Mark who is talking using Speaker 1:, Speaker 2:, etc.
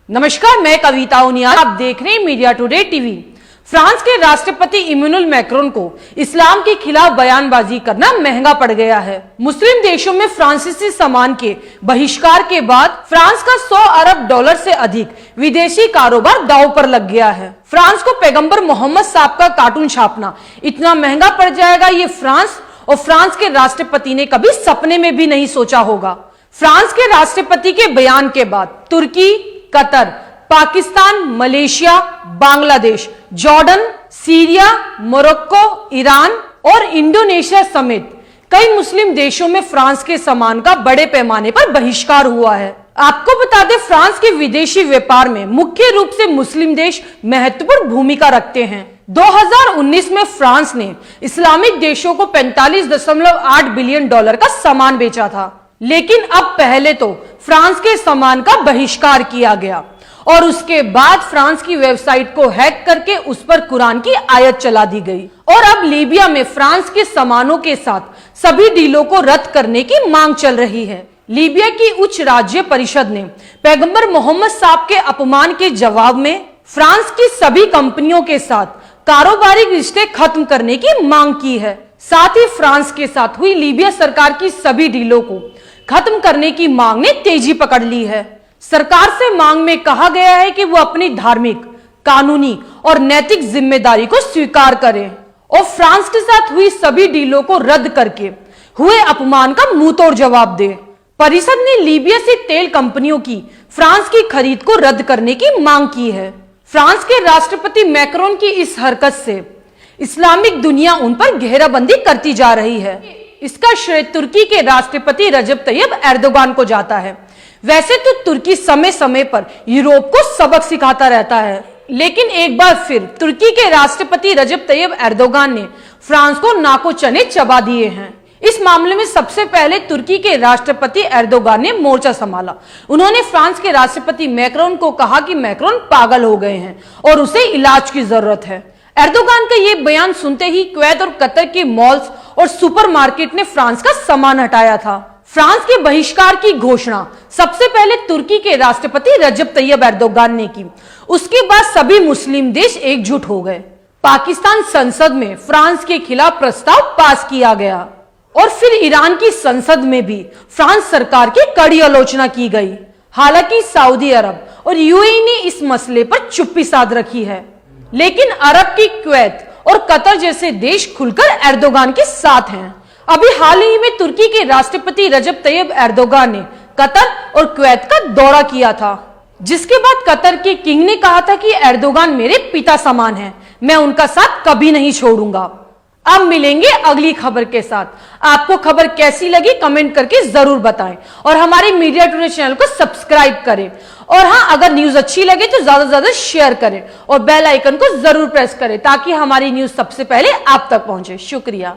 Speaker 1: नमस्कार, मैं कविता उनियाल, आप देख रहे हैं मीडिया टुडे टीवी। फ्रांस के राष्ट्रपति इमैनुअल मैक्रोन को इस्लाम के खिलाफ बयानबाजी करना महंगा पड़ गया है। मुस्लिम देशों में फ्रांसीसी सामान के बहिष्कार के बाद फ्रांस का 100 अरब डॉलर से अधिक विदेशी कारोबार दांव पर लग गया है। फ्रांस को पैगंबर मोहम्मद साहब का कार्टून छापना इतना महंगा पड़ जाएगा, ये फ्रांस और फ्रांस के राष्ट्रपति ने कभी सपने में भी नहीं सोचा होगा। फ्रांस के राष्ट्रपति के बयान के बाद Turkey, Qatar, Pakistan, Malaysia, Bangladesh, Jordan, Syria, Morocco, Iran और इंडोनेशिया समेत कई मुस्लिम देशों में फ्रांस के सामान का बड़े पैमाने पर बहिष्कार हुआ है। आपको बता दें, फ्रांस के विदेशी व्यापार में मुख्य रूप से मुस्लिम देश महत्वपूर्ण भूमिका रखते हैं। 2019 में फ्रांस ने इस्लामिक देशों को 45.8 बिलियन डॉलर का सामान बेचा था, लेकिन अब पहले तो फ्रांस के सामान का बहिष्कार किया गया और उसके बाद फ्रांस की वेबसाइट को हैक करके उस पर कुरान की आयत चला दी गई। और अब लीबिया में फ्रांस के सामानों के साथ सभी डीलों को रद्द करने की मांग चल रही है। लीबिया की उच्च राज्य परिषद ने पैगंबर मोहम्मद साहब के अपमान के जवाब में फ्रांस की सभी कंपनियों के साथ कारोबारी रिश्ते खत्म करने की मांग की है। साथ ही फ्रांस के साथ हुई लीबिया सरकार की सभी डीलों को खत्म करने की मांग ने तेजी पकड़ ली है। सरकार से मांग में कहा गया है कि वो अपनी धार्मिक, कानूनी और नैतिक जिम्मेदारी को स्वीकार करें और फ्रांस के साथ हुई सभी डीलों को रद्द करके हुए अपमान का मुंहतोड़ जवाब दे। परिषद ने लीबिया से तेल कंपनियों की फ्रांस की खरीद को रद्द करने की मांग की है। फ्रांस के राष्ट्रपति मैक्रोन की इस हरकत से इस्लामिक दुनिया उन पर घेराबंदी करती जा रही है। इसका श्रेय तुर्की के राष्ट्रपति रजब तैयब एर्दोगान को जाता है। वैसे तो तुर्की समय समय पर यूरोप को सबक सिखाता रहता है, लेकिन एक बार फिर तुर्की के राष्ट्रपति रजब तैयब एर्दोगान ने फ्रांस को नाको चने चबा दिए हैं। इस मामले में सबसे पहले तुर्की के राष्ट्रपति एर्दोगान ने मोर्चा संभाला। उन्होंने फ्रांस के राष्ट्रपति मैक्रोन को कहा कि मैक्रोन पागल हो गए हैं और उसे इलाज की जरूरत है। एर्दोगान का ये बयान सुनते ही कुवैत और कतर के मॉल्स और सुपरमार्केट ने फ्रांस का सामान हटाया था। फ्रांस के बहिष्कार की घोषणा सबसे पहले तुर्की के राष्ट्रपति रजब तैयब एर्दोगान ने की। उसके बाद सभी मुस्लिम देश एकजुट हो गए। पाकिस्तान संसद में फ्रांस के खिलाफ प्रस्ताव पास किया गया और फिर ईरान की संसद में भी फ्रांस सरकार की कड़ी आलोचना की गई। हालांकि सऊदी अरब और यूएई ने इस मसले पर चुप्पी साध रखी है, लेकिन अरब की कुवैत और कतर जैसे देश खुलकर एर्दोगान के साथ हैं। अभी हाल ही में तुर्की के राष्ट्रपति रजब तैयब एर्दोगान ने कतर और कुवैत का दौरा किया था, जिसके बाद कतर के किंग ने कहा था कि एर्दोगान मेरे पिता समान हैं, मैं उनका साथ कभी नहीं छोड़ूंगा। अब मिलेंगे अगली खबर के साथ। आपको खबर कैसी लगी कमेंट करके जरूर बताएं और हमारे मीडिया टुडे चैनल को सब्सक्राइब करें। और हाँ, अगर न्यूज अच्छी लगे तो ज्यादा से ज्यादा शेयर करें और बेल आइकन को जरूर प्रेस करें ताकि हमारी न्यूज सबसे पहले आप तक पहुंचे। शुक्रिया।